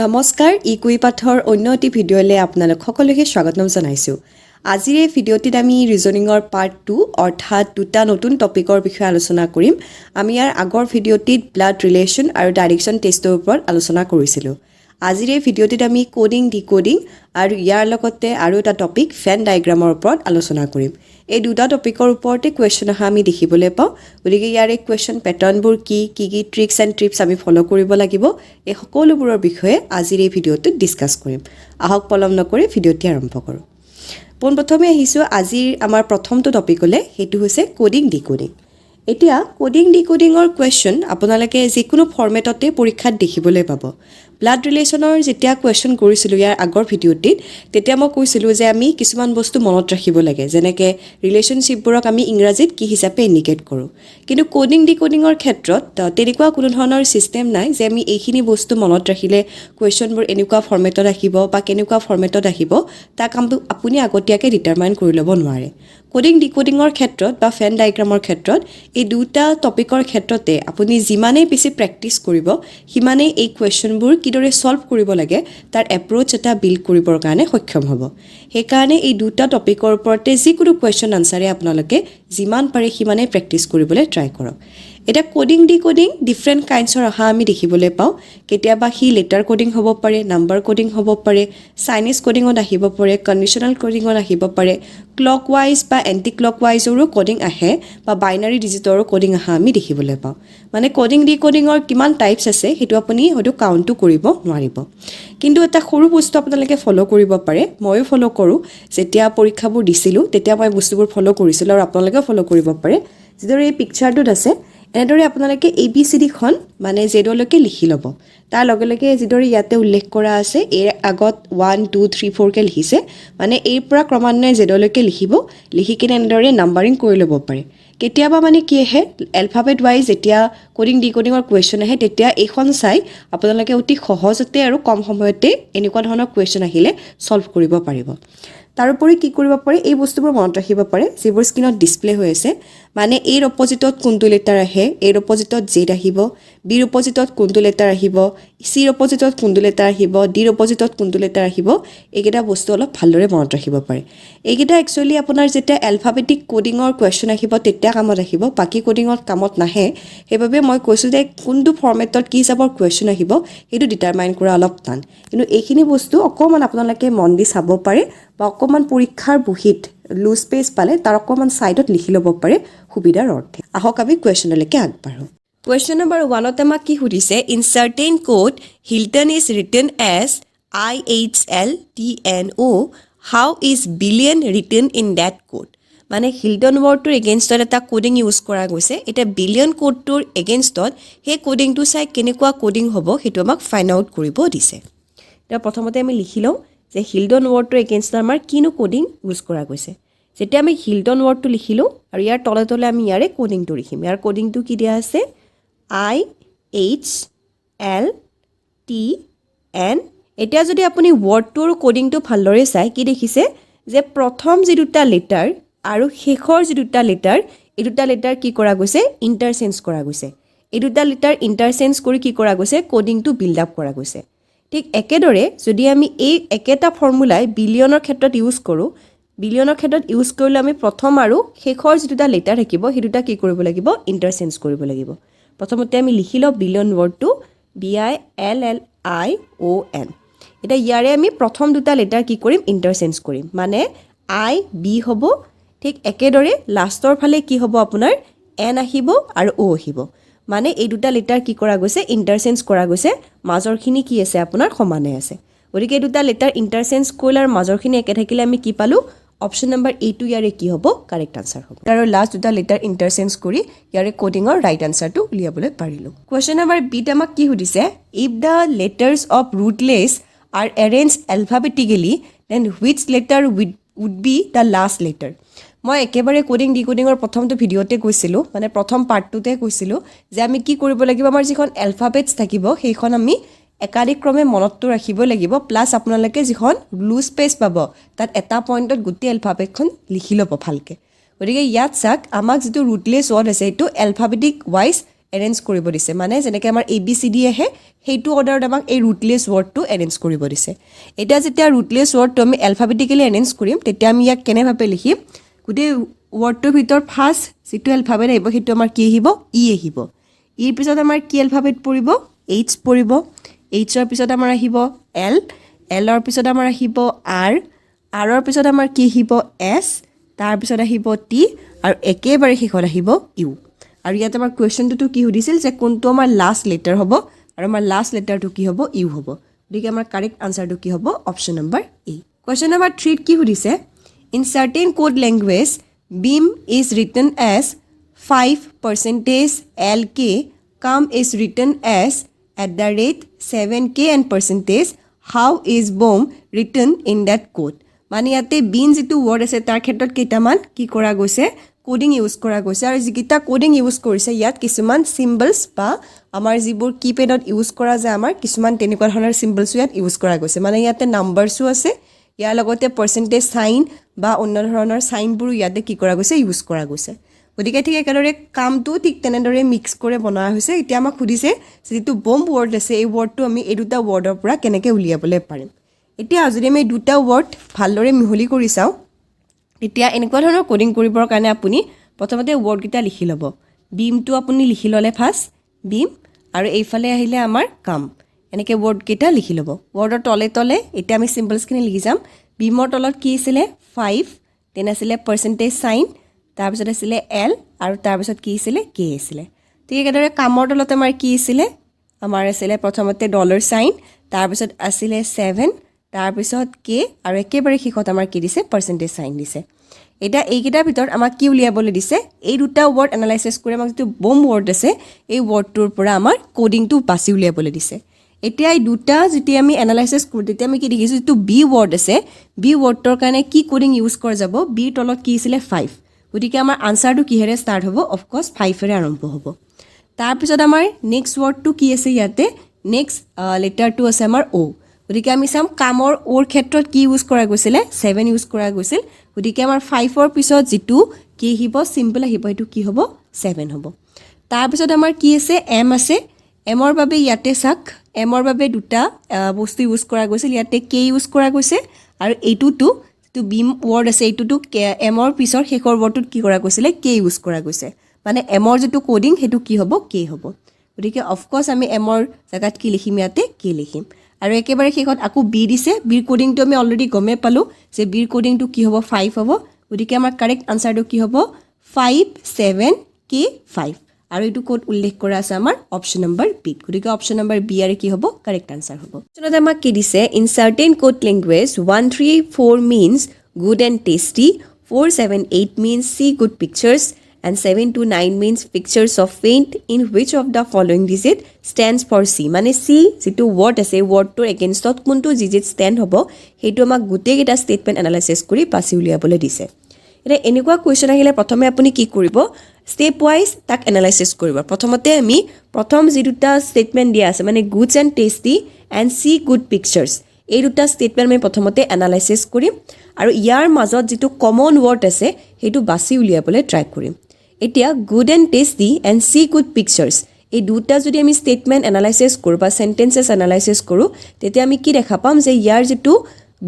নমস্কাৰ ইকুই পাঠৰ অন্য এটি ভিডিঅ'লৈ আপোনালোক সকলোকে স্বাগতম জনাইছোঁ। আজিৰ এই ভিডিঅ'টিত আমি ৰিজনিঙৰ পাৰ্ট 2 অৰ্থাৎ দুটা নতুন টপিকৰ বিষয়ে আলোচনা কৰিম। আমি ইয়াৰ আগৰ ভিডিঅ'টিত ব্লাড ৰিলেশ্যন আৰু ডাইৰেকশ্যন টেষ্টৰ ওপৰত আলোচনা কৰিছিলোঁ। আজিৰ এই ভিডিঅ'টিত আমি কোডিং ডিকোডিং আৰু ইয়াৰ লগতে আৰু এটা টপিক ফেন ডায়েগ্ৰামৰ ওপৰত আলোচনা কৰিম। এই দুটা টপিকৰ ওপৰতে কুৱেশ্যন অহা আমি দেখিবলৈ পাওঁ। গতিকে ইয়াৰ এই কুৱেশ্যন পেটাৰ্ণবোৰ কি ট্ৰিক্স এণ্ড টিপছ আমি ফ'ল' কৰিব লাগিব, এই সকলোবোৰৰ বিষয়ে আজিৰ এই ভিডিঅ'টোত ডিছকাছ কৰিম। আহক পলম নকৰি ভিডিঅ'টি আৰম্ভ কৰোঁ। পোনপ্ৰথমে আহিছোঁ আজিৰ আমাৰ প্ৰথমটো টপিকলৈ, সেইটো হৈছে কোডিং ডিকোডিং। এতিয়া কোডিং ডিকোডিঙৰ কুৱেশ্যন আপোনালোকে যিকোনো ফৰ্মেটতে পৰীক্ষাত দেখিবলৈ পাব। ব্লাড ৰিলেশ্যনৰ যেতিয়া কুৱেশ্যন কৰিছিলোঁ ইয়াৰ আগৰ ভিডিঅ'টিত, তেতিয়া মই কৈছিলোঁ যে আমি কিছুমান বস্তু মনত ৰাখিব লাগে, যেনেকৈ ৰিলেশ্যনশ্বিপবোৰক আমি ইংৰাজীত কি হিচাপে ইণ্ডিকেট কৰোঁ। কিন্তু কোডিং ডিকোডিঙৰ ক্ষেত্ৰত তেনেকুৱা কোনো ধৰণৰ ছিষ্টেম নাই যে আমি এইখিনি বস্তু মনত ৰাখিলে কুৱেশ্যনবোৰ এনেকুৱা ফৰ্মেটত আহিব বা কেনেকুৱা ফৰ্মেটত আহিব, তাক আপুনি আগতীয়াকৈ ডিটাৰমাইন কৰি ল'ব নোৱাৰে। কোডিং ডিকোডিঙৰ ক্ষেত্ৰত বা ফেন ডায়েগ্ৰামৰ ক্ষেত্ৰত এই দুটা টপিকৰ ক্ষেত্ৰতে আপুনি যিমানেই বেছি প্ৰেক্টিছ কৰিব, সিমানেই এই কুৱেশ্যনবোৰ কিদৰে ছল্ভ কৰিব লাগে তাৰ এপ্ৰ'চ এটা বিল্ড কৰিবৰ কাৰণে সক্ষম হ'ব। সেইকাৰণে এই দুটা টপিকৰ ওপৰতে যিকোনো কুৱেশ্যন আনচাৰে আপোনালোকে যিমান পাৰে সিমানেই প্ৰেক্টিছ কৰিবলৈ ট্ৰাই কৰক। এতিয়া কোডিং ডিকোডিং ডিফাৰেণ্ট কাইণ্ডছৰ অহা আমি দেখিবলৈ পাওঁ। কেতিয়াবা সি লেটাৰ কোডিং হ'ব পাৰে, নাম্বাৰ কোডিং হ'ব পাৰে, চাইনিজ কোডিঙত আহিব পাৰে, কণ্ডিশ্যনেল কোডিঙত আহিব পাৰে, ক্লক ৱাইজ বা এণ্টি ক্লক ৱাইজৰো কোডিং আহে বা বাইনাৰী ডিজিটৰো কোডিং অহা আমি দেখিবলৈ পাওঁ। মানে কোডিং ডিকোডিঙৰ কিমান টাইপছ আছে সেইটো আপুনি হয়তো কাউণ্টো কৰিব নোৱাৰিব। কিন্তু এটা সৰু বস্তু আপোনালোকে ফ'ল' কৰিব পাৰে, ময়ো ফ'ল' কৰোঁ। যেতিয়া পৰীক্ষাবোৰ দিছিলোঁ তেতিয়া মই বস্তুবোৰ ফ'ল' কৰিছিলোঁ আৰু আপোনালোকেও ফ'ল' কৰিব পাৰে। যিদৰে এই পিকচাৰটোত আছে এনেদৰে আপোনালোকে ABCDখন মানে জেডলৈকে লিখি ল'ব। তাৰ লগে লগে যিদৰে ইয়াতে উল্লেখ কৰা আছে এই আগত 1 2 3 4কৈ লিখিছে, মানে এইৰ পৰা ক্ৰমান্বয়ে জেডলৈকে লিখিব। লিখি কিনে এনেদৰে নাম্বাৰিং কৰি ল'ব পাৰে। কেতিয়াবা মানে কি আহে, এলফাবেট ৱাইজ যেতিয়া কোডিং ডিকোডিঙৰ কুৱেশ্যন আহে তেতিয়া এইখন চাই আপোনালোকে অতি সহজতে আৰু কম সময়তে এনেকুৱা ধৰণৰ কুৱেশ্যন আহিলে ছল্ভ কৰিব পাৰিব। তাৰোপৰি কি কৰিব পাৰে, এই বস্তুবোৰ মনত ৰাখিব পাৰে যিবোৰ স্ক্ৰীণত ডিছপ্লে হৈ আছে। মানে এৰ অপজিটত কোনটো লেটাৰ আহে, এৰ অপজিটত জেড আহিব, বিৰ অপজিটত কোনটো লেটাৰ আহিব, চিৰ অপজিটত কোনটো লেটাৰ আহিব, ডিৰ অপজিটত কোনটো লেটাৰ আহিব, এইকেইটা বস্তু অলপ ভালদৰে মনত ৰাখিব পাৰে। এইকেইটা একচুৱেলি আপোনাৰ যেতিয়া এলফাবেটিক কোডিঙৰ কুৱেশ্যন আহিব তেতিয়া কামত আহিব, বাকী কোডিঙত কামত নাহে। সেইবাবে মই কৈছোঁ যে কোনটো ফৰ্মেটত কি হিচাপৰ কুৱেশ্যন আহিব সেইটো ডিটাৰমাইন কৰা অলপ টান। কিন্তু এইখিনি বস্তু অকণমান আপোনালোকে মন দি চাব পাৰে বা অকণমান পৰীক্ষাৰ বহীত লুজ পেজ পালে তাৰ অকণমান ছাইডত লিখি ল'ব পাৰে সুবিধাৰ অৰ্থে। আহক আমি কুৱেশ্যনলৈকে আগবাঢ়োঁ। কুৱেশ্যন নম্বৰ 1ত আমাক কি সুধিছে, in certain code Hilton is written as IHLTNO, how is billion written in that code. মানে হিলটন ৱৰ্ডটোৰ এগেইনষ্টত এটা কোডিং ইউজ কৰা গৈছে। এতিয়া বিলিয়ন কোডটোৰ এগেইনষ্টত সেই কোডিংটো চাই কেনেকুৱা কোডিং হ'ব সেইটো আমাক ফাইণ্ড আউট কৰিব দিছে। এতিয়া প্ৰথমতে আমি লিখি লওঁ যে হিলটন ৱৰ্ডটোৰ এগেইনষ্টত আমাৰ কিনো কোডিং ইউজ কৰা গৈছে। যেতিয়া আমি হিলটন ৱৰ্ডটো লিখিলোঁ আৰু ইয়াৰ তলে তলে আমি ইয়াৰে কোডিংটো লিখিম। ইয়াৰ কোডিংটো কি দিয়া আছে, IHLTN। এতিয়া যদি আপুনি ৱৰ্ডটোৰ কোডিংটো ভালদৰে চাই কি দেখিছে যে প্ৰথম যি দুটা লেটাৰ আৰু শেষৰ যি দুটা লেটাৰ, এই দুটা লেটাৰ কি কৰা গৈছে, ইণ্টাৰচেঞ্জ কৰা গৈছে। এই দুটা লেটাৰ ইণ্টাৰচেঞ্জ কৰি কি কৰা গৈছে, কোডিংটো বিল্ড আপ কৰা গৈছে। ঠিক একেদৰে যদি আমি এই একেটা ফৰ্মুলাই বিলিয়নৰ ক্ষেত্ৰত ইউজ কৰোঁ, বিলিয়নৰ ক্ষেত্ৰত ইউজ কৰিলে আমি প্ৰথম আৰু শেষৰ যি দুটা লেটাৰ থাকিব সেই দুটা কি কৰিব লাগিব, ইণ্টাৰচেঞ্জ কৰিব লাগিব। প্ৰথমতে আমি লিখি লওঁ বিলিয়ন ৱৰ্ডটো BILLION। এতিয়া ইয়াৰে আমি প্ৰথম দুটা লেটাৰ কি কৰিম, ইণ্টাৰচেঞ্জ কৰিম, মানে IB হ'ব। ঠিক একেদৰে লাষ্টৰ ফালে কি হ'ব আপোনাৰ N আহিব আৰু O আহিব। মানে এই দুটা লেটাৰ কি কৰা গৈছে, ইণ্টাৰচেঞ্জ কৰা গৈছে। মাজৰখিনি কি আছে আপোনাৰ সমানে আছে। গতিকে এই দুটা লেটাৰ ইণ্টাৰচেঞ্জ কৰিলে আৰু মাজৰখিনি একে থাকিলে আমি কি পালোঁ, অপশ্যন নম্বৰ A টো ইয়াৰে কি হ'ব, কাৰেক্ট আনচাৰ হ'ব। আৰু লাষ্ট দুটা লেটাৰ ইণ্টাৰচেঞ্জ কৰি ইয়াৰে কোডিঙৰ ৰাইট আনচাৰটো উলিয়াবলৈ পাৰিলোঁ। কুৱেশ্যন নম্বৰ Bত আমাক কি সুধিছে, if the letters of rootless are arrange alphabetically then which letter would be the last letter. মই একেবাৰে কোডিং ডিকোডিঙৰ প্ৰথমটো ভিডিঅ'তে কৈছিলোঁ, মানে প্ৰথম পাৰ্টটোতে কৈছিলোঁ যে আমি কি কৰিব লাগিব, আমাৰ যিখন এলফাবেটছ থাকিব সেইখন আমি একাধিক্ৰমে মনতটো ৰাখিব লাগিব। প্লাছ আপোনালোকে যিখন লুজ পেজ পাব তাত এটা পইণ্টত গোটেই এলফাবেটখন লিখি ল'ব ভালকৈ। গতিকে ইয়াত চাওক আমাক যিটো ৰুটলেছ ৱৰ্ড আছে সেইটো এলফাবেটিক ৱাইজ এৰেঞ্জ কৰিব দিছে মানে যেনেকৈ আমাৰ ABCD আহে সেইটো অৰ্ডাৰত আমাক এই ৰুটলেছ ৱৰ্ডটো এৰেঞ্জ কৰিব দিছে এতিয়া যেতিয়া ৰুটলেছ ৱৰ্ডটো আমি এলফাবেটিকেলি এৰেঞ্জ কৰিম তেতিয়া আমি ইয়াক কেনেভাৱে লিখিম গোটেই ৱৰ্ডটোৰ ভিতৰত ফাৰ্ষ্ট যিটো এলফাবেট আহিব সেইটো আমাৰ কি আহিব ই আহিব ইৰ পিছত আমাৰ কি এলফাবেট পৰিব H পৰিব Hৰ পিছত আমাৰ আহিব Lৰ পিছত আমাৰ আহিব Rৰ পিছত আমাৰ কি আহিব S তাৰ পিছত আহিব T আৰু একেবাৰে শেষত আহিব U আৰু ইয়াত আমাৰ কুৱেশ্যনটো কি সুধিছিল যে কোনটো আমাৰ লাষ্ট লেটাৰ হ'ব আৰু আমাৰ লাষ্ট লেটাৰটো কি হ'ব U হ'ব গতিকে আমাৰ কাৰেক্ট আনসাৰটো কি হ'ব option number A question number 3 কি সুধিছে in certain code language beam is written as 5% LK cum is written as @7k and percentage how is bomb written in that code মানে ইয়াতে বিন যেটো ৱৰ্ড আছে তাৰ ক্ষেত্ৰত কেইটামান কি কৰা গৈছে কোডিং ইউজ কৰা গৈছে আৰু যিকিটা কোডিং ইউজ কৰিছে ইয়াত কিছুমান সিম্বলছ বা আমাৰ যিবোৰ কিপ্যাডত ইউজ কৰা যায় আমাৰ কিছুমান তেনেকুৱা ধৰণৰ সিম্বলছ ইয়াত ইউজ কৰা গৈছে মানে ইয়াতে নাম্বাৰছও আছে ইয়াৰ লগতে পাৰ্চেন্টেজ সাইন বা অন্য ধৰণৰ সাইনবোৰ ইয়াতে কি কৰা গৈছে ইউজ কৰা গৈছে গতিকে ঠিক একেদৰে কামটো ঠিক তেনেদৰে মিক্স কৰি বনোৱা হৈছে এতিয়া আমাক সুধিছে যেটো বম্ব ৱৰ্ড আছে এই ৱৰ্ডটো আমি এই দুটা ৱৰ্ডৰ পৰা কেনেকৈ উলিয়াবলৈ পাৰিম এতিয়া যদি আমি দুটা ৱৰ্ড ভালদৰে মিহলি কৰি চাওঁ এতিয়া এনেকুৱা ধৰণৰ কোডিং কৰিবৰ কাৰণে আপুনি প্ৰথমতে ৱৰ্ড কিটা লিখি ল'ব বিমটো আপুনি লিখি ল'লে ফাৰ্ষ্ট বিম আৰু এইফালে আহিলে আমাৰ কাম এনেকৈ ৱৰ্ড কিটা লিখি ল'ব ৱৰ্ডৰ তলে তলে এতিয়া আমি সিম্বলছখিনি লিখি যাম বিমৰ তলত কি আছিল 5 তেন আছিল পাৰ্চেন্টেজ সাইন তাৰ পিছত আছিল L আৰু তাৰ পিছত কি আছিল K আছিল ঠিক একেদৰে কামৰ তলত আমাৰ কি আছিল আমাৰ আছিল প্ৰথমতে ডলাৰ সাইন তাৰ পিছত আছিল 7 তাৰ পিছত K আৰু একেবাৰে শেষত আমাৰ কি দিছে পাৰ্চেন্টেজ সাইন দিছে এটা এইকেইটাৰ ভিতৰত আমাক কি উলিয়াবলৈ দিছে এই দুটা ৱৰ্ড এনালাইসিস কৰি আমাক যেটো বম ৱৰ্ড আছে এই ৱৰ্ডটোৰ পৰা আমাৰ কোডিংটো বাছি উলিয়াবলৈ দিছে এতিয়া এই দুটা যেতিয়া আমি এনালাইসিস কৰো তেতিয়া আমি কি দেখিছো যেটো বি ৱৰ্ড আছে বি ৱৰ্ডৰ কাৰণে কি কোডিং ইউজ কৰা যাব বি তলত কি আছিল 5 গতিকে আমাৰ আনসাৰটো কিহেৰে ষ্টাৰ্ট হ'ব অফ কোৰ্স 5 এৰে আৰম্ভ হ'ব তাৰ পিছত আমাৰ নেক্সট ৱৰ্ডটো কি আছে ইয়াতে নেক্সট লেটাৰটো আছে আমাৰ O গতিকে আমি চাম কামৰ ওৰ ক্ষেত্ৰত কি ইউজ কৰা গৈছিল 7 ইউজ কৰা গৈছিল গতিকে আমাৰ 5 ৰ পিছত যেটো কি আহিব সিম্পল আহিব এটো কি হ'ব 7 হ'ব তাৰ পিছত আমাৰ কি আছে M আছে M ৰ বাবে ইয়াতে সাক M ৰ বাবে দুটা বস্তু ইউজ কৰা গৈছিল ইয়াতে K ইউজ কৰা গৈছে আৰু এইটোটো যেটো বিম ৱৰ্ড আছে এইটোটো M ৰ পিছৰ শেষৰ ৱৰ্ডটোত কি কৰা গৈছিল K ইউজ কৰা গৈছে মানে M ৰ যেটো কোডিং হেতু কি হ'ব K হ'ব গতিকে অফ কোৰ্স আমি M ৰ জাগাত কি লিখিম ইয়াতে K লিখিম আৰু একেবাৰে শেষত আকু বি দিছে বিৰ কোডিংটো আমি অলৰেডি গমে পালো যে বিৰ কোডিংটো কি হ'ব 5 হ'ব গতিকে আমাৰ কাৰেক্ট আনসাৰটো কি হ'ব 57K5 আৰু এটো কোড উল্লেখ কৰা আছে আমাৰ অপচন নম্বৰ বি গতিকে অপচন নম্বৰ বি আৰু কি হ'ব কাৰেক্ট আনসাৰ হ'ব চলতে আমাক কি দিছে in certain code language 134 means good and tasty 478 means see good pictures and 729 means pictures of faint in which of the following digit stands for C মানে C যেটো word আছে wordটোৰ againstত কোনটো digit stand হ'ব হেতু আমাক গুটেকেটা statement analysis কৰি পাছি উলিয়াবলৈ দিছে এটা এনেকুৱা কোৱেশ্চন আহিলে প্ৰথমে আপুনি কি কৰিব স্টেপ ওয়াইজ তাক এনালাইসিস কৰিব প্ৰথমতে আমি প্ৰথম যি দুটা স্টেটমেন্ট দিয়া আছে মানে goods and tasty and see good pictures এই দুটা স্টেটমেন্ট আমি প্ৰথমতে এনালাইসিস কৰিম আৰু ইয়াৰ মাজত যেটো কমন ওয়াৰ্ড আছে হেতু বাছি উলিয়াবলৈ ট্ৰাই কৰিম এতিয়া good and tasty and see good pictures এই দুটা যদি আমি স্টেটমেন্ট এনালাইসিস কৰো বা সেন্টেন্সেস এনালাইসিস কৰো তেতিয়া আমি কি দেখা পাম যে ইয়াৰ যেটো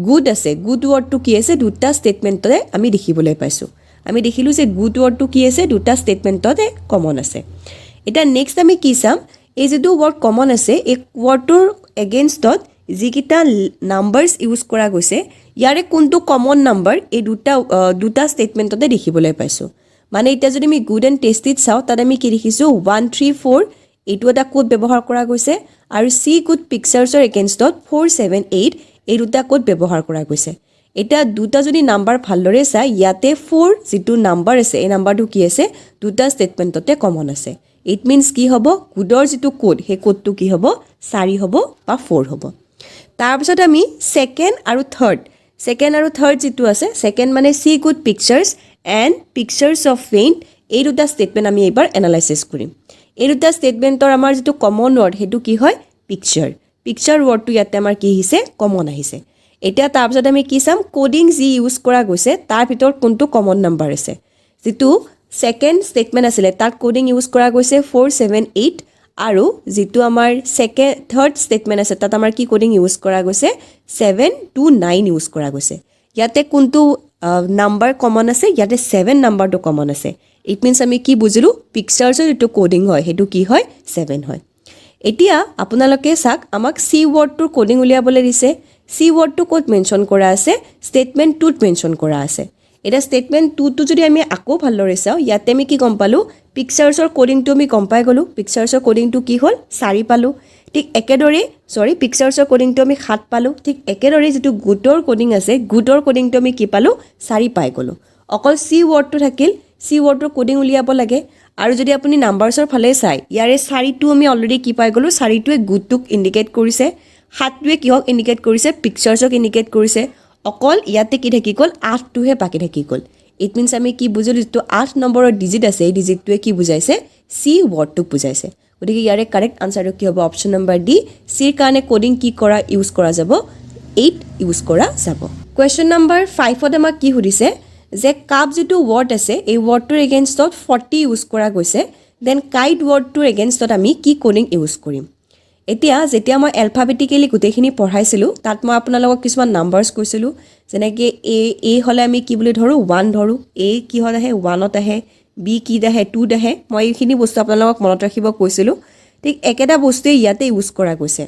গুড আছে গুড ওয়াৰ্ডটো কি আছে দুটা স্টেটমেন্টতে আমি দেখিবলৈ পাইছো আমি দেখিলো যে গুড ওয়াৰ্ডটো কি আছে দুটা স্টেটমেন্টতে কমন আছে এটা নেক্সট আমি কি চাম এই যেটো ওয়াৰ্ড কমন আছে এই ওয়াৰ্ডটোৰ এগেইনষ্টত যিকিটা নাম্বাৰস ইউজ কৰা গৈছে ইয়াৰে কোনটো কমন নাম্বাৰ এই দুটা স্টেটমেন্টতে দেখিবলৈ পাইছো মানে এটা যদি আমি গুড এন্ড টেস্টিত চাও তাত আমি কি দেখিছো 134 এইটো এটা কোড ব্যৱহাৰ কৰা গৈছে আৰু সি গুড পিকচাৰ্ছৰ এগেইনষ্টত 478 এই দুটা কোড ব্যৱহাৰ কৰা গৈছে এটা দুটা যদি নাম্বাৰ ভালদৰে চাই ইয়াতে 4 যেটো নাম্বাৰ আছে এই নাম্বাৰটো কি আছে দুটা স্টেটমেন্টতে কমন আছে ইট মিন্স কি হ'ব গুডৰ যেটো কোড হে কোডটো কি হ'ব 4 হ'ব বা 4 হ'ব তাৰ পিছত আমি সেকেন্ড আৰু থাৰ্ড যেটো আছে সেকেন্ড মানে সি গুড পিকচাৰ্স এন্ড পিকচাৰ্স অফ ফেইন্ট এই দুটা স্টেটমেন্ট আমি এবাৰ এনালাইসিস কৰিম এই দুটা স্টেটমেন্টৰ আমাৰ যেটো কমন ওয়াৰ্ড হেতু কি হয় পিকচাৰ ওয়াৰ্ডটো ইয়াতে আমাৰ কি আহিছে কমন আহিছে এতিয়া তাৰ পিছত আমি কি চাম কোডিং যি ইউজ কৰা গৈছে তাৰ ভিতৰত কোনটো কমন নাম্বাৰ আছে যেটো সেকেন্ড স্টেটমেন্ট আছিলে তাত কোডিং ইউজ কৰা গৈছে 478 আৰু যেটো আমাৰ থাৰ্ড স্টেটমেন্ট আছে তাত আমাৰ কি কোডিং ইউজ কৰা গৈছে 729 ইউজ কৰা গৈছে ইয়াতে কোনটো নাম্বাৰ কমন আছে ইয়াতে 7 নাম্বাৰটো কমন আছে ইট মিন্স আমি কি বুজিলো পিকচাৰছৰ যেটো কোডিং হয় হেতু কি হয় 7 হয় এতিয়া আপোনালোকে চাক আমাক সি ওয়াৰ্ডটোৰ কোডিং উলিয়াবলৈ দিছে সি ওয়াৰ্ডটো কোড মেনশন কৰা আছে স্টেটমেন্ট 2ত মেনশন কৰা আছে এটা স্টেটমেন্ট 2 টো যদি আমি আকৌ ভালদৰে চাও ইয়াতে আমি কি গম পালো পিকচাৰছৰ কোডিংটো আমি গম পাই গলো পিকচাৰছৰ কোডিংটো কি হ'ল 4 পালো ঠিক একেদৰে পিকচাৰছৰ কোডিংটো আমি 7 পালো ঠিক একেদৰে যেটো গুটৰ কোডিং আছে গুটৰ কোডিংটো আমি কি পালো 4 পাই গলো অকল সি ওয়াৰ্ডটো থাকিল সি ওয়াৰ্ডৰ কোডিং উলিয়াব লাগে আৰু যদি আপুনি নাম্বাৰছৰ ফালে চাই ইয়াৰে 4টো আমি অলৰেডি কি পাই গলো 4টোৱে গুটটোক ইন্ডিকেট কৰিছে 7টোৱে কিহক ইন্ডিকেট কৰিছে পিকচাৰছক ইন্ডিকেট কৰিছে অকল ইয়াতে কি থাকি গল 8টোহে বাকি থাকি গল ইট মিন্স আমি কি বুজিলো যেটো 8 নম্বৰৰ ডিজিট আছে এই ডিজিটটোৱে কি বুজাইছে সি ওয়াৰ্ডটোক বুজাইছে গতিকে ইয়াৰে কাৰেক্ট আনসাৰটো কি হ'ব অপচন নম্বৰ ডি সিৰ কাৰণে কোডিং কি কৰা ইউজ কৰা যাব 8 ইউজ কৰা যাব কোৱেশ্চন নম্বৰ 5 ত আমাক কি সুধিছে যে কাপ যেটো ওয়াৰ্ড আছে এই ওয়াৰ্ডটোৰ এগেইনষ্টত 40 ইউজ কৰা গৈছে দেন কাইট ওয়াৰ্ডটোৰ এগেইনষ্টত আমি কি কোডিং ইউজ কৰিম এতিয়া যেতিয়া মই এলফাবেটিক্যালি গুটেখিনি পঢ়াইছিলো তাত মই আপোনালোকক কিছুমান নাম্বাৰছ কৈছিলো যেনেকৈ এ হলে আমি কি বুলি ধৰো 1 ধৰো এ কি হল আহে 1ত আহে বি কি আহে 2ত আহে মই এইখিনি বস্তু আপোনালোকক মনত ৰাখিব কৈছিলো ঠিক একেটা বস্তুৱে ইয়াতে ইউজ কৰা গৈছে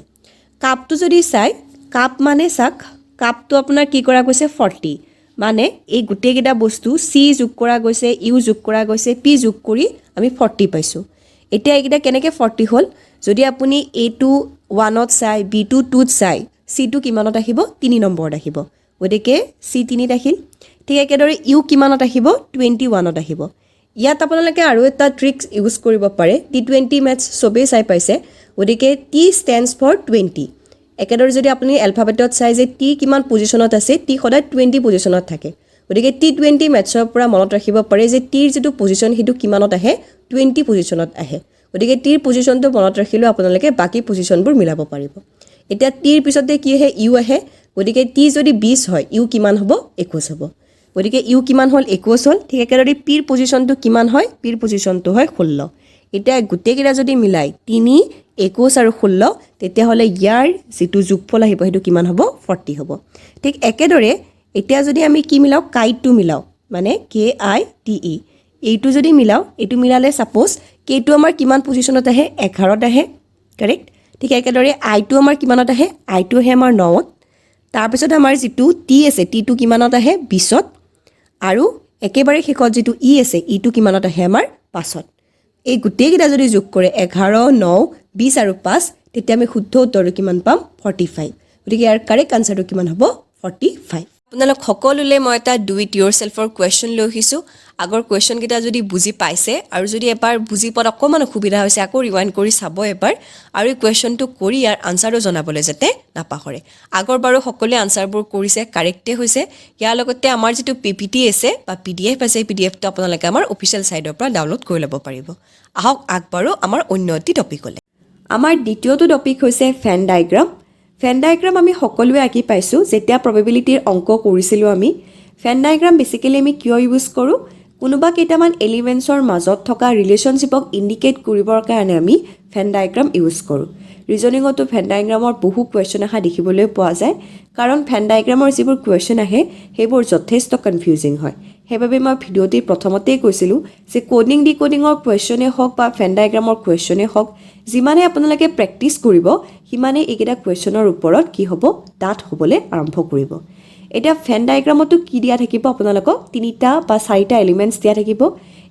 কাপটো যদি চাই কাপ মানে চাক কাপটো আপোনাৰ কি কৰা গৈছে 40 মানে এই গুটেকেটা বস্তু সি যোগ কৰা গৈছে ইউ যোগ কৰা গৈছে পি যোগ কৰি আমি 40 পাইছো এতিয়া এইকেইটা কেনেকৈ 40 হল যদি আপুনি A2 1ত চাই B2 2ত চাই C2 কিমানত আহিব 3 নম্বৰত আহিব গতিকে C3 ত আহিল ঠিক একেদৰে ইউ কিমানত আহিব 21ত আহিব ইয়াত আপোনালোকে আৰু এটা ট্ৰিক্স ইউজ কৰিব পাৰে T20 মেথছ সবে চাই পাইছে গতিকে T stands for 20 একেদৰে যদি আপুনি এলফাবেটত চাই যে T কিমান পজিশনত আছে T সদায় 20 পজিশনত থাকে গতিকে T20 মেথছৰ পৰা মনত ৰাখিব পাৰে যে T ৰ যেটো পজিশন হেতু কিমানত আহে 20 পজিশনত আহে গতিকে T ৰ পজিশনটো মনত ৰাখিলে আপোনালোকে বাকি পজিশনবোৰ মিলাব পাৰিব এতিয়া T ৰ পিছতে কি আহে ইউ আহে গতিকে T যদি 20 হয় ইউ কিমান হ'ব 21 হ'ব গতিকে ইউ কিমান হল 21 হল ঠিক একেদৰে P ৰ পজিশনটো কিমান হয় P ৰ পজিশনটো হয় 16 এতিয়া গুটেকেইটা যদি মিলাই 3 21 আৰু 16 তেতিয়া হলে ইয়াৰ যেটো যোগফল আহিব হেতু কিমান হ'ব 40 হ'ব ঠিক একেদৰে এতিয়া যদি আমি কি মিলাও কাইটটো মিলাও মানে KITE এইটো যদি মিলাও এইটো মিলালে সাপোজ K2 আমাৰ কিমান পজিশনত আহে 11ত আহে কাৰেক্ট ঠিক একেদৰে I2 আমাৰ কিমানত আহে I2 হে আমাৰ 9ত তাৰ পিছত আমাৰ যেটো T আছে T2 কিমানত আহে 20ত আৰু একেবাৰে শেষত যেটো E আছে E2 কিমানত আহে আমাৰ 5ত এই গুটেকেইটা যদি যোগ কৰে 11 9 20 আৰু 5 তেতিয়া আমি শুদ্ধ উত্তৰটো কিমান পাম 45 গতিকে ইয়াৰ কাৰেক্ট আনসাৰটো কিমান হ'ব 45 আপোনালোক সকলোলে মই এটা ডু ইট ইয়োৰসেল্ফৰ কোৱেশ্চন লৈ আহিছো আগৰ কোৱেশ্চন কেইটা যদি বুজি পাইছে আৰু যদি এবাৰ বুজি পোৱাত অকমান অসুবিধা হৈছে আকৌ ৰিৱাইণ্ড কৰি চাব এবাৰ আৰু এই কোৱেশ্চনটো কৰি ইয়াৰ আনসাৰটো জনাবলৈ যাতে নাপাহৰে আগৰ বাৰো সকলোৱে আনসাৰবোৰ কৰিছে কাৰেক্টে হৈছে ইয়াৰ লগতে আমাৰ যেটো PPT আছে বা PDF আছে PDFটো আপোনালোকে আমাৰ অফিচিয়েল সাইটৰ পৰা ডাউনলোড কৰি ল'ব পাৰিব আহক আগবাৰো আমাৰ অন্য এটি টপিকলে আমাৰ দ্বিতীয়টো টপিক হৈছে ফেন ডায়াগ্ৰাম ফেন ডায়াগ্ৰাম আমি সকলোৱে আঁকি পাইছো যেতিয়া প্ৰবাবিলিটিৰ অংক কৰিছিলো আমি ফেন ডায়াগ্ৰাম বেসিক্যালি আমি কিয় ইউজ কৰো কোনোবা কেইটামান এলিমেন্টছৰ মাজত থকা ৰিলেশনশিপক ইন্ডিকেট কৰিবৰ কাৰণে আমি ফেন ডায়াগ্ৰাম ইউজ কৰো ৰিজনিংতো ফেন ডায়াগ্ৰামৰ বহু কোৱেশ্চন আহা দেখিবলৈ পোৱা যায় কাৰণ ফেন ডায়াগ্ৰামৰ যিবোৰ কোৱেশ্চন আহে সেইবোৰ যথেষ্ট কনফিউজিং হয় হেবাবে মই ভিডিওটি প্ৰথমতেই কৈছিলো যে কোডিং ডিকোডিংৰ কোৱেশ্চনে হওক বা ফেন ডায়াগ্ৰামৰ কোৱেশ্চনে হওক যিমানে আপোনালোকে প্ৰেক্টিস কৰিব হিমানে এইকেইটা কোৱেশ্চনৰ ওপৰত কি হ'ব ডাট হ'বলৈ আৰম্ভ কৰিব এটা ফেন ডায়াগ্ৰামতো কি দিয়া থাকিব আপোনালোকক তিনিটা বা চাৰিটা এলিমেন্টছ দিয়া থাকিব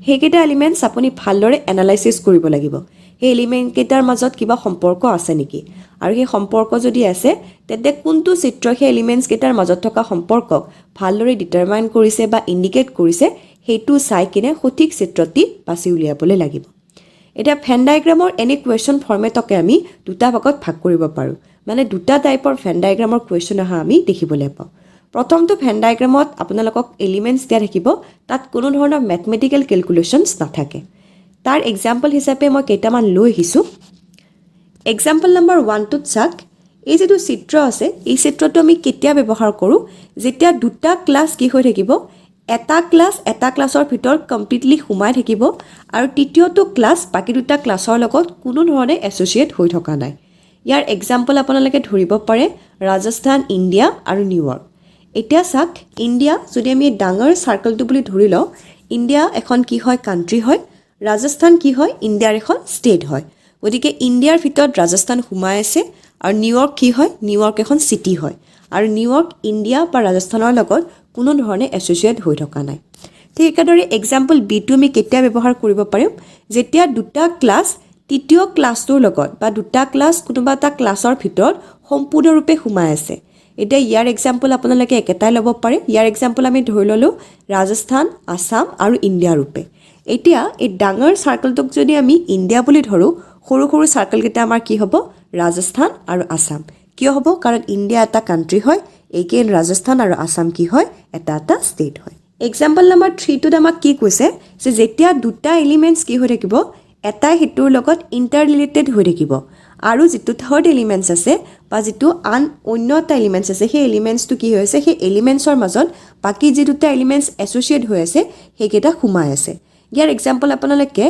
হেকেটা এলিমেন্টছ আপুনি ভালদৰে এনালাইসিস কৰিব লাগিব এই এলিমেন্ট কেইটাৰ মাজত কিবা সম্পৰ্ক আছে নেকি আৰু এই সম্পৰ্ক যদি আছে তেন্তে কোনটো চিত্ৰ সেই এলিমেন্টছ কেইটাৰ মাজত থকা সম্পৰ্কক ভালদৰে ডিটাৰমাইন কৰিছে বা ইন্ডিকেট কৰিছে হেতু চাই কিনে সঠিক চিত্ৰটি বাছি উলিয়াবলৈ লাগিব এটা ফেন ডায়াগ্ৰামৰ এনে কোৱেশ্চন ফৰমেটকে আমি দুটা ভাগত ভাগ কৰিব পাৰো মানে দুটা টাইপৰ ফেন ডায়াগ্ৰামৰ কোৱেশ্চন আহা আমি দেখিবলৈ পাওঁ প্ৰথমটো ফেন ডায়াগ্ৰামত আপোনালোকক এলিমেন্টছ দিয়া থাকিব তাত কোনো ধৰণৰ ম্যাথমেটিক্যাল ক্যালকুলেশনছ নাথাকে তাৰ এক্সাম্পল হিচাপে মই কেইটামান লৈ আহিছো এক্সাম্পল নম্বৰ 1 টোত চাক এই যেটো চিত্ৰ আছে এই চিত্ৰটো আমি কেতিয়া ব্যৱহাৰ কৰো যেতিয়া দুটা ক্লাস কি হৈ থাকিব এটা ক্লাছৰ ভিতৰত কমপ্লিটলি সোমাই থাকিব আৰু তৃতীয়টো ক্লাছ বাকি দুটা ক্লাছৰ লগত কোনো ধৰণে এছ'চিয়েট হৈ থকা নাই ইয়াৰ এক্সাম্পল আপোনালোকে ধৰিব পাৰে ৰাজস্থান ইণ্ডিয়া আৰু নিউয়ৰ্ক এতিয়া চাওক ইণ্ডিয়া যদি আমি ডাঙৰ সাৰ্কেলটো বুলি ধৰি লওঁ ইণ্ডিয়া এখন কি হয় কান্ট্ৰি হয় ৰাজস্থান কি হয় ইণ্ডিয়াৰ এখন ষ্টেট হয় গতিকে ইণ্ডিয়াৰ ভিতৰত ৰাজস্থান সোমাই আছে আৰু নিউয়ৰ্ক কি হয় নিউয়ৰ্ক এখন চিটি হয় আৰু নিউয়ৰ্ক ইণ্ডিয়া বা ৰাজস্থানৰ লগত কোনো ধৰণে এছ'চিয়েট হৈ থকা নাই ঠিক একেদৰে এক্সাম্পল বিটো আমি কেতিয়া ব্যৱহাৰ কৰিব পাৰিম যেতিয়া দুটা ক্লাছ তৃতীয় ক্লাছটোৰ লগত বা দুটা ক্লাছ কোনোবা এটা ক্লাছৰ ভিতৰত সম্পূৰ্ণৰূপে সোমাই আছে এতিয়া ইয়াৰ এক্সাম্পল আপোনালোকে একেটাই ল'ব পাৰে ইয়াৰ এক্সাম্পল আমি ধৰি ল'লোঁ ৰাজস্থান আসাম আৰু ইণ্ডিয়া ৰূপে এতিয়া এই ডাঙৰ সাৰ্কেলটোক যদি আমি ইণ্ডিয়া বুলি ধৰোঁ সৰু সৰু সাৰ্কেলকেইটা আমাৰ কি হ'ব ৰাজস্থান আৰু আসাম কিয় হ'ব কাৰণ ইণ্ডিয়া এটা কান্ট্ৰি হয় এইকেন ৰাজস্থান আৰু আসাম কি হয় এটা ষ্টেট হয় এক্সাম্পল নম্বৰ 3টোত আমাক কি কৈছে যে যেতিয়া দুটা এলিমেণ্টছ কি হৈ থাকিব এটাই হিটোৰ লগত ইণ্টাৰ ৰিলেটেড হৈ থাকিব আৰু যিটো থাৰ্ড এলিমেণ্টছ আছে বা যিটো অন্য এটা এলিমেণ্টছ আছে সেই এলিমেণ্টছটো কি হৈ আছে সেই এলিমেণ্টছৰ মাজত বাকি যি দুটা এলিমেণ্টছ এছ'চিয়েট হৈ আছে সেইকেইটা সোমাই আছে ইয়াৰ এক্সাম্পল আপোনালোকে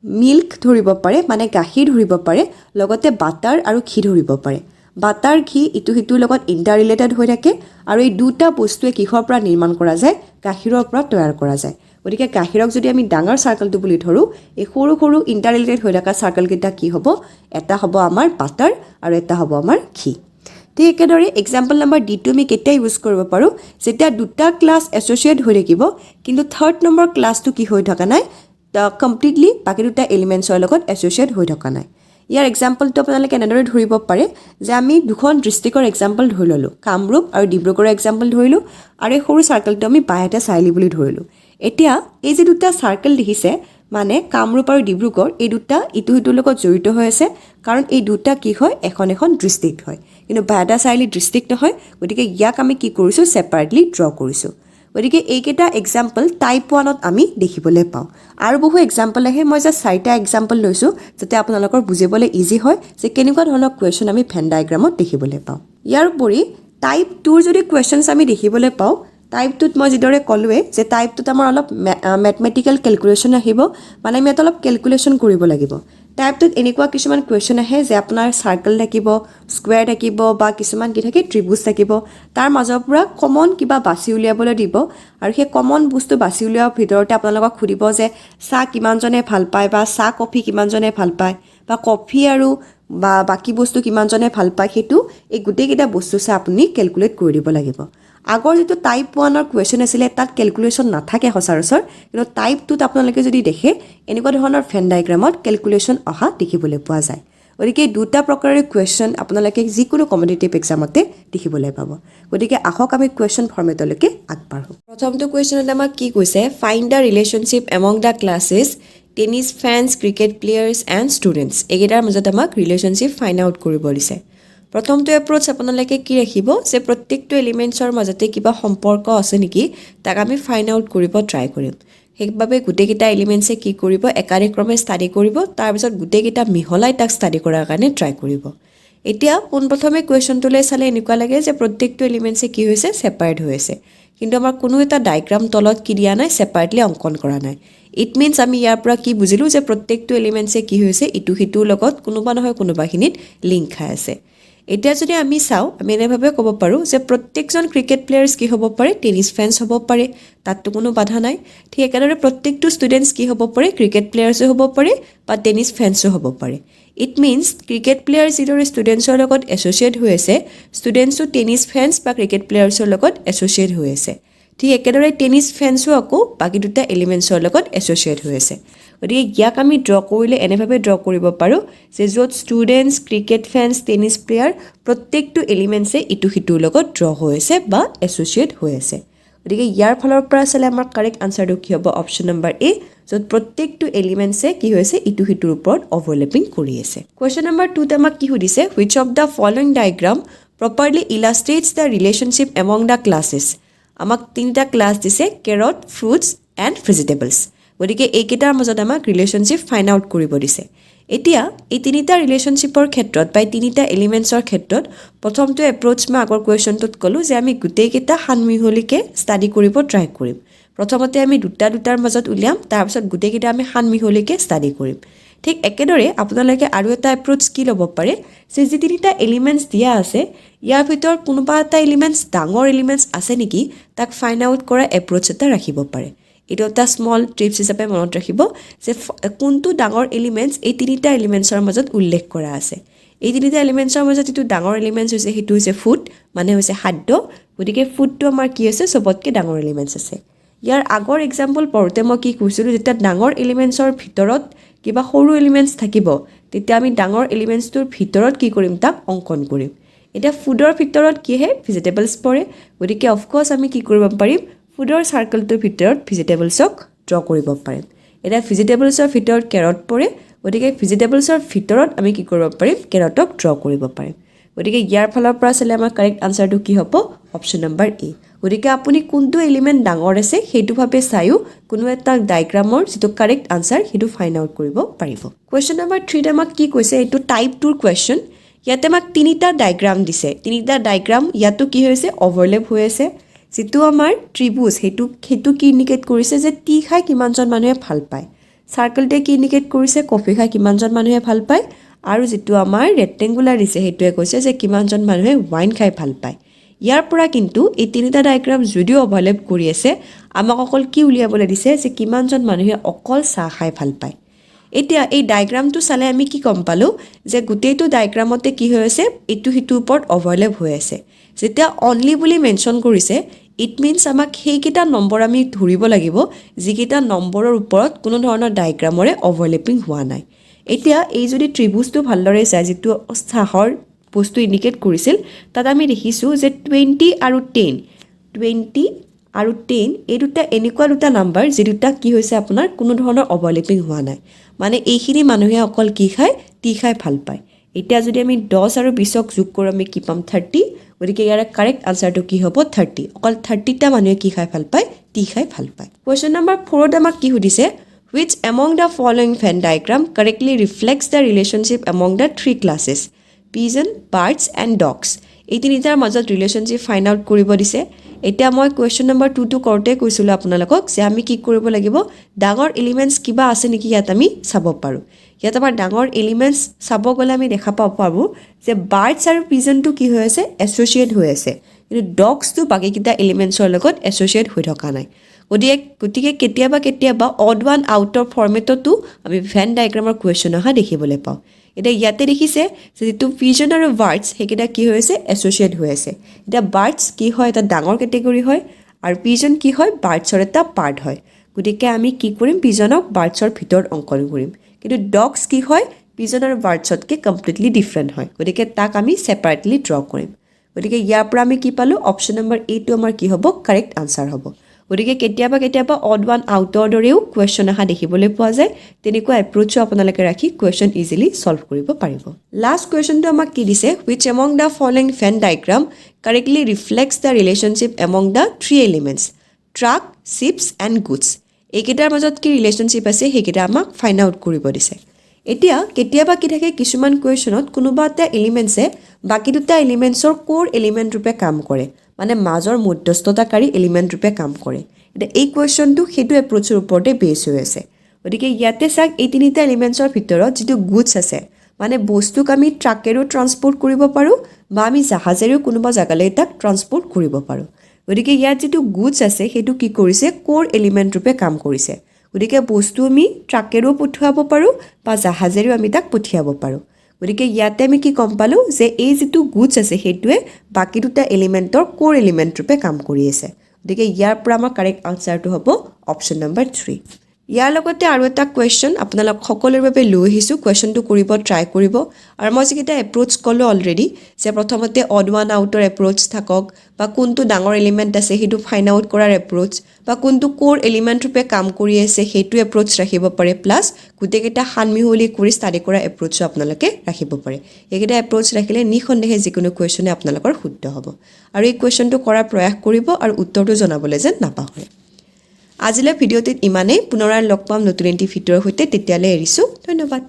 মিল্ক ধৰিব পাৰে মানে গাখীৰ ধৰিব পাৰে লগতে বাটাৰ আৰু ঘি ধৰিব পাৰে বাটাৰ ঘি ইটো সিটোৰ লগত ইণ্টাৰ ৰিলেটেড হৈ থাকে আৰু এই দুটা বস্তুৱে কিহৰ পৰা নিৰ্মাণ কৰা যায় গাখীৰৰ পৰা তৈয়াৰ কৰা যায় গতিকে গাখীৰক যদি আমি ডাঙৰ সাৰ্কেলটো বুলি ধৰোঁ এই সৰু সৰু ইণ্টাৰ ৰিলেটেড হৈ থকা সাৰ্কেলকেইটা কি হ'ব এটা হ'ব আমাৰ বাটাৰ আৰু এটা হ'ব আমাৰ ঘি ঠিক একেদৰে এক্সাম্পল নম্বৰ ডিটো আমি কেতিয়া ইউজ কৰিব পাৰোঁ যেতিয়া দুটা ক্লাছ এছ'চিয়েট হৈ থাকিব কিন্তু থাৰ্ড নম্বৰ ক্লাছটো কি হৈ থকা নাই কমপ্লিটলি বাকি দুটা এলিমেণ্টছৰ লগত এছ'চিয়েট হৈ থকা নাই ইয়াৰ এক্সাম্পলটো আপোনালোকে এনেদৰে ধৰিব পাৰে যে আমি দুখন ডিষ্ট্ৰিক্টৰ এক্সাম্পল ধৰি ল'লোঁ কামৰূপ আৰু ডিব্ৰুগড়ৰ এক্সাম্পল ধৰিলোঁ আৰু এই সৰু সাৰ্কেলটো আমি বাইহাটা চাৰিআলি বুলি ধৰিলোঁ এতিয়া এই যে দুটা সাৰ্কেল দেখিছে মানে কামৰূপ আৰু ডিব্ৰুগড় এই দুটা ইটো সিটোৰ লগত জড়িত হৈ আছে কাৰণ এই দুটা কি হয় এখন ডিষ্ট্ৰিক্ট হয় কিন্তু বাইহাটা চাৰিআলি ডিষ্ট্ৰিক্ট নহয় গতিকে ইয়াক আমি কি কৰিছোঁ ছেপাৰেটলি ড্ৰ কৰিছোঁ গতিকে এইকেইটা এক্সাম্পল টাইপ 1ত আমি দেখিবলৈ পাওঁ আৰু বহু এক্সাম্পল আহে মই জাষ্ট 4টা এক্সাম্পল লৈছোঁ যাতে আপোনালোকৰ বুজিবলৈ ইজি হয় যে কেনেকুৱা ধৰণৰ কুৱেশ্যন আমি ভেন ডায়েগ্ৰামত দেখিবলৈ পাওঁ ইয়াৰ উপৰি টাইপ 2ৰ যদি কুৱেশ্যনছ আমি দেখিবলৈ পাওঁ টাইপ 2ত মই যিদৰে ক'লোৱে যে টাইপ 2ত আমাৰ অলপ মেথমেটিকেল কেলকুলেশ্যন আহিব মানে আমি ইয়াত অলপ কেলকুলেশ্যন কৰিব লাগিব টাইপ 2ত এনেকুৱা কিছুমান কুৱেশ্যন আহে যে আপোনাৰ সাৰ্কেল থাকিব স্কুৱেৰ থাকিব বা কিছুমান কি থাকে ত্ৰিভুজ থাকিব তাৰ মাজৰ পৰা কমন কিবা বাছি উলিয়াবলৈ দিব আৰু সেই কমন বস্তু বাছি উলিওৱাৰ ভিতৰতে আপোনালোকক সুধিব যে চাহ কিমানজনে ভাল পায় বা চাহ কফি কিমানজনে ভাল পায় বা কফি আৰু বা বাকি বস্তু কিমানজনে ভাল পায় সেইটো এই গোটেইকেইটা বস্তু চাই আপুনি কেলকুলেট কৰি দিব লাগিব আগৰ যেটো টাইপ 1ৰ কুৱেশ্যন আছিলে তাত কেলকুলেশ্যন নাথাকে সচৰাচৰ কিন্তু টাইপ 2ত আপোনালোকে যদি দেখে এনেকুৱা ধৰণৰ ভেন ডায়েগ্ৰামত কেলকুলেশ্যন অহা দেখিবলৈ পোৱা যায় গতিকে দুটা প্ৰকাৰৰ কুৱেশ্যন আপোনালোকে যিকোনো কম্পিটিটিভ এক্সামতে দেখিবলৈ পাব গতিকে আহক আমি কুৱেশ্যন ফৰ্মেটলৈকে আগবাঢ়ো প্ৰথমটো কুৱেশ্যনত আমাক কি কৈছে find the relationship among the classes tennis fence cricket players and students এইকেইটাৰ মাজত আমাক ৰিলেশ্যনশ্বিপ ফাইণ্ড আউট কৰিব দিছে প্ৰথমটো এপ্ৰ'চ আপোনালোকে কি ৰাখিব যে প্ৰত্যেকটো এলিমেণ্টছৰ মাজতে কিবা সম্পৰ্ক আছে নেকি তাক আমি ফাইণ্ড আউট কৰিব ট্ৰাই কৰিম সেইবাবে গোটেইকেইটা এলিমেণ্টছে কি কৰিব একাদিক্ৰমে ষ্টাডি কৰিব তাৰপিছত গোটেইকেইটা মিহলাই তাক ষ্টাডি কৰাৰ কাৰণে ট্ৰাই কৰিব এতিয়া পোনপ্ৰথমে কুৱেশ্যনটোলৈ চালে এনেকুৱা লাগে যে প্ৰত্যেকটো এলিমেণ্টছে কি হৈছে ছেপাৰেট হৈ আছে কিন্তু আমাৰ কোনো এটা ডায়েগ্ৰাম তলত কি দিয়া নাই ছেপাৰেটলি অংকন কৰা নাই ইট মিনছ আমি ইয়াৰ পৰা কি বুজিলোঁ যে প্ৰত্যেকটো এলিমেণ্টছে কি হৈছে ইটো সিটোৰ লগত কোনোবা নহয় কোনোবাখিনিত লিংক খাই আছে এতিয়া যদি আমি চাওঁ আমি এনেভাৱে ক'ব পাৰোঁ যে প্ৰত্যেকজন ক্ৰিকেট প্লেয়াৰ্ছ কি হ'ব পাৰে টেনিছ ফেন্স হ'ব পাৰে তাততো কোনো বাধা নাই ঠিক একেদৰে প্ৰত্যেকটো ষ্টুডেণ্টছ কি হ'ব পাৰে ক্ৰিকেট প্লেয়াৰ্ছো হ'ব পাৰে বা টেনিছ ফেন্সো হ'ব পাৰে ইট মিনছ ক্ৰিকেট প্লেয়াৰ যিদৰে ষ্টুডেণ্টছৰ লগত এছ'চিয়েট হৈ আছে ষ্টুডেণ্টছো টেনিছ ফেন্স বা ক্ৰিকেট প্লেয়াৰ্ছৰ লগত এছ'চিয়েট হৈ আছে ঠিক একেদৰে টেনিছ ফেন্সো আকৌ বাকী দুটা এলিমেণ্টছৰ লগত এছ'চিয়েট হৈ আছে গতিকে ইয়াক আমি ড্ৰ কৰিলে এনেভাৱে ড্ৰ কৰিব পাৰোঁ যে য'ত students cricket fence tennis player প্ৰত্যেকটো এলিমেণ্টছে ইটো সিটোৰ লগত ড্ৰ হৈ আছে বা এছ'চিয়েট হৈ আছে গতিকে ইয়াৰ ফালৰ পৰা চালে আমাৰ কাৰেক্ট আনচাৰটো কি হ'ব অপশ্যন নম্বৰ এ য'ত প্ৰত্যেকটো এলিমেণ্টছে কি হৈছে ইটো সিটোৰ ওপৰত অভাৰলেপিং কৰি আছে কুৱেশ্যন নম্বৰ 2ত আমাক কি সুধিছে which of the following diagram properly illustrates the relationship among the classes আমাক তিনিটা ক্লাছ দিছে কেৰট ফ্ৰুটছ এণ্ড ভেজিটেবলছ গতিকে এইকেইটাৰ মাজত আমাক ৰিলেশ্যনশ্বিপ ফাইণ্ড আউট কৰিব দিছে এতিয়া এই তিনিটা ৰিলেশ্যনশ্বিপৰ ক্ষেত্ৰত বা তিনিটা এলিমেণ্টছৰ ক্ষেত্ৰত প্ৰথমটো এপ্ৰ'চ মই আগৰ কুৱেশ্যনটোত ক'লোঁ যে আমি গোটেইকেইটা সানমিহলিকে ষ্টাডি কৰিব ট্ৰাই কৰিম প্ৰথমতে আমি দুটাৰ মাজত উলিয়াম তাৰপিছত গোটেইকেইটা আমি সানমিহলিকে ষ্টাডি কৰিম ঠিক একেদৰে আপোনালোকে আৰু এটা এপ্ৰোচ কি ল'ব পাৰে যে যি তিনিটা এলিমেণ্টছ দিয়া আছে ইয়াৰ ভিতৰত কোনোবা এটা এলিমেণ্টছ ডাঙৰ এলিমেণ্টছ আছে নেকি তাক ফাইণ্ড আউট কৰা এপ্ৰোচ এটা ৰাখিব পাৰে এইটো এটা স্মল টিপছ হিচাপে মনত ৰাখিব যে কোনটো ডাঙৰ এলিমেণ্টছ এই তিনিটা এলিমেণ্টছৰ মাজত উল্লেখ কৰা আছে এই তিনিটা এলিমেণ্টছৰ মাজত যিটো ডাঙৰ এলিমেণ্টছ হৈছে সেইটো হৈছে ফুড মানে হৈছে খাদ্য গতিকে ফুডটো আমাৰ কি আছে চবতকৈ ডাঙৰ এলিমেণ্টছ আছে ইয়াৰ আগৰ এক্সাম্পল পঢ়োঁতে মই কি কৈছিলোঁ যেতিয়া ডাঙৰ এলিমেণ্টছৰ ভিতৰত কিবা সৰু এলিমেণ্টছ থাকিব তেতিয়া আমি ডাঙৰ এলিমেণ্টছটোৰ ভিতৰত কি কৰিম তাক অংকন কৰিম এতিয়া ফুডৰ ভিতৰত কিহে ভেজিটেবলছ পৰে গতিকে অফক'ৰ্ছ আমি কি কৰিব পাৰিম ফুডৰ চাৰ্কলটোৰ ভিতৰত ভেজিটেবলছক ড্ৰ কৰিব পাৰিম এতিয়া ভেজিটেবলছৰ ভিতৰত কেৰট পৰে গতিকে ভেজিটেবলছৰ ভিতৰত আমি কি কৰিব পাৰিম কেৰটক ড্ৰ কৰিব পাৰিম গতিকে ইয়াৰ ফালৰ পৰা চালে আমাৰ কাৰেক্ট আনচাৰটো কি হ'ব অপশ্যন নম্বৰ এ গতিকে আপুনি কোনটো এলিমেণ্ট ডাঙৰ আছে সেইটোভাৱে চায়ো কোনো এটা ডায়েগ্ৰামৰ যিটো কাৰেক্ট আনচাৰ সেইটো ফাইণ্ড আউট কৰিব পাৰিব কুৱেশ্যন নম্বৰ 3 আমাক কি কৈছে এইটো টাইপ 2ৰ কুৱেশ্যন ইয়াতে আমাক তিনিটা ডায়েগ্ৰাম দিছে তিনিটা ডায়েগ্ৰাম ইয়াতো কি হৈছে অভাৰলেপ হৈ আছে যিটো আমাৰ ত্ৰিভুজ সেইটো কি ইণ্ডিকেট কৰিছে যে টি খাই কিমানজন মানুহে ভাল পায় চাৰ্কলটোৱে কি ইণ্ডিকেট কৰিছে কফি খাই কিমানজন মানুহে ভাল পায় আৰু যিটো আমাৰ ৰেক্টেংগুলাৰ দিছে সেইটোৱে কৈছে যে কিমানজন মানুহে ওৱাইন খাই ভাল পায় ইয়াৰ পৰা কিন্তু এই তিনিটা ডায়েগ্ৰাম যদিও অভাৰলেপ কৰি আছে আমাক অকল কি উলিয়াবলৈ দিছে যে কিমানজন মানুহে অকল চাহ খাই ভাল পায় এতিয়া এই ডায়েগ্ৰামটো চালে আমি কি গম পালোঁ যে গোটেইটো ডায়েগ্ৰামতে কি হৈ আছে ইটো সিটোৰ ওপৰত অভাৰলেপ হৈ আছে যেতিয়া অনলি বুলি মেনশ্যন কৰিছে ইট মিনছ আমাক সেইকেইটা নম্বৰ আমি ধৰিব লাগিব যিকেইটা নম্বৰৰ ওপৰত কোনো ধৰণৰ ডায়েগ্ৰামৰে অভাৰলেপিং হোৱা নাই এতিয়া এই যদি ত্ৰিভুজটো ভালদৰে চাই যিটো চাহৰ বস্তু ইণ্ডিকেট কৰিছিল তাত আমি দেখিছোঁ যে 20 আৰু 10 এই দুটা এনেকুৱা দুটা নাম্বাৰ যি দুটা কি হৈছে আপোনাৰ কোনো ধৰণৰ অভাৰলেপিং হোৱা নাই মানে এইখিনি মানুহে অকল কি খায় টি খাই ভাল পায় এতিয়া যদি আমি 10 আৰু 20ক যোগ কৰোঁ আমি কি পাম 30 গতিকে ইয়াৰ কাৰেক্ট আনচাৰটো কি হ'ব 30 অকল 30টা মানুহে কি খাই ভাল পায় টি খাই ভাল পায় কুৱেশ্যন নম্বৰ 4ত আমাক কি সুধিছে which among the following Venn diagram correctly reflects the relationship among the three classes pigeon birds and dogs এই তিনিটাৰ মাজত ৰিলেশ্যনশ্বিপ ফাইণ্ড আউট কৰিব দিছে এতিয়া মই কুৱেশ্যন নম্বৰ 2টো কৰোঁতে কৈছিলোঁ আপোনালোকক যে আমি কি কৰিব লাগিব ডাঙৰ এলিমেণ্টছ কিবা আছে নেকি ইয়াত আমি চাব পাৰোঁ ইয়াত আমাৰ ডাঙৰ এলিমেণ্টছ চাব গ'লে আমি দেখা পাৰোঁ যে বাৰ্ডছ আৰু পিজনটো কি হৈ আছে এছ'চিয়েট হৈ আছে কিন্তু ডগছটো বাকীকেইটা এলিমেণ্টছৰ লগত এছ'চিয়েট হৈ থকা নাই গতিকে কেতিয়াবা অড ওৱান আউটৰ ফৰ্মেটতো আমি ভেন ডায়েগ্ৰামৰ কুৱেশ্যন অহা দেখিবলৈ পাওঁ এতিয়া ইয়াতে দেখিছে যে যিটো পিজন আৰু বাৰ্ডছ সেইকেইটা কি হৈ আছে এছ'চিয়েট হৈ আছে এতিয়া বাৰ্ডছ কি হয় এটা ডাঙৰ কেটেগৰী হয় আৰু পিজন কি হয় বাৰ্ডছৰ এটা পাৰ্ট হয় গতিকে আমি কি কৰিম পিজনক বাৰ্ডছৰ ভিতৰত অংকন কৰিম কিন্তু ডগছ কি হয় পিজন আৰু বাৰ্ডছতকৈ কমপ্লিটলি ডিফাৰেণ্ট হয় গতিকে তাক আমি ছেপাৰেটলি ড্ৰ কৰিম গতিকে ইয়াৰ পৰা আমি কি পালোঁ অপশ্যন নম্বৰ এটো আমাৰ কি হ'ব কাৰেক্ট আনচাৰ হ'ব গতিকে কেতিয়াবা অড ওৱান আউটৰ দৰেও কুৱেশ্যন অহা দেখিবলৈ পোৱা যায় তেনেকুৱা এপ্ৰ'চো আপোনালোকে ৰাখি কুৱেশ্যন ইজিলি ছল্ভ কৰিব পাৰিব লাষ্ট কুৱেশ্যনটো আমাক কি দিছে which among the following Venn diagram correctly reflects the relationship among the three elements truck ships and goods এইকেইটাৰ মাজত কি ৰিলেশ্যনশ্বিপ আছে সেইকেইটা আমাক ফাইণ্ড আউট কৰিব দিছে এতিয়া কেতিয়াবা কি থাকে কিছুমান কুৱেশ্যনত কোনোবা এটা এলিমেণ্টছে বাকী দুটা এলিমেণ্টছৰ কোৰ এলিমেণ্ট ৰূপে কাম কৰে মানে মাজৰ মধ্যস্থতাকাৰী এলিমেণ্ট ৰূপে কাম কৰে এতিয়া এই কুৱেশ্যনটো সেইটো এপ্ৰ'চৰ ওপৰতে বেছ হৈ আছে গতিকে ইয়াতে চাওক এই তিনিটা এলিমেণ্টছৰ ভিতৰত যিটো গুডছ আছে মানে বস্তুক আমি ট্ৰাকেৰেও ট্ৰান্সপৰ্ট কৰিব পাৰোঁ বা আমি জাহাজেৰেও কোনোবা জেগালৈ তাক ট্ৰান্সপৰ্ট কৰিব পাৰোঁ গতিকে ইয়াত যিটো গুডছ আছে সেইটো কি কৰিছে কোৰ এলিমেণ্ট ৰূপে কাম কৰিছে গতিকে বস্তু আমি ট্ৰাকেৰেও পঠিয়াব পাৰোঁ বা জাহাজেৰেও আমি তাক পঠিয়াব পাৰোঁ গতিকে ইয়াতে আমি কি গম পালোঁ যে এই যিটো গুডছ আছে সেইটোৱে বাকী দুটা এলিমেণ্টৰ কোৰ এলিমেণ্ট ৰূপে কাম কৰি আছে গতিকে ইয়াৰ পৰা আমাৰ কাৰেক্ট আনচাৰটো হ'ব অপশ্যন নম্বৰ 3 ইয়াৰ লগতে আৰু এটা কুৱেশ্যন আপোনালোক সকলোৰে বাবে লৈ আহিছোঁ কুৱেশ্যনটো কৰিব ট্ৰাই কৰিব আৰু মই যিকেইটা এপ্ৰ'চ ক'লোঁ অলৰেডি যে প্ৰথমতে অড ওৱান আউটৰ এপ্ৰ'চ থাকক বা কোনটো ডাঙৰ এলিমেণ্ট আছে সেইটো ফাইণ্ড আউট কৰাৰ এপ্ৰ'চ বা কোনটো কোৰ এলিমেণ্ট ৰূপে কাম কৰি আছে সেইটো এপ্ৰ'চ ৰাখিব পাৰে প্লাছ গোটেইকেইটা সানমিহলি কৰি ষ্টাডি কৰা এপ্ৰ'চো আপোনালোকে ৰাখিব পাৰে এইকেইটা এপ্ৰ'চ ৰাখিলে নিঃসন্দেহে যিকোনো কুৱেশ্যনে আপোনালোকৰ শুদ্ধ হ'ব আৰু এই কুৱেশ্যনটো কৰাৰ প্ৰয়াস কৰিব আৰু উত্তৰটো জনাবলৈ যেন নাপাহৰে আজিলৈ ভিডিঅ'টিত ইমানেই পুনৰাই লগ পাম নতুন এটি ভিডিঅ'ৰ সৈতে তেতিয়ালৈ এৰিছোঁ ধন্যবাদ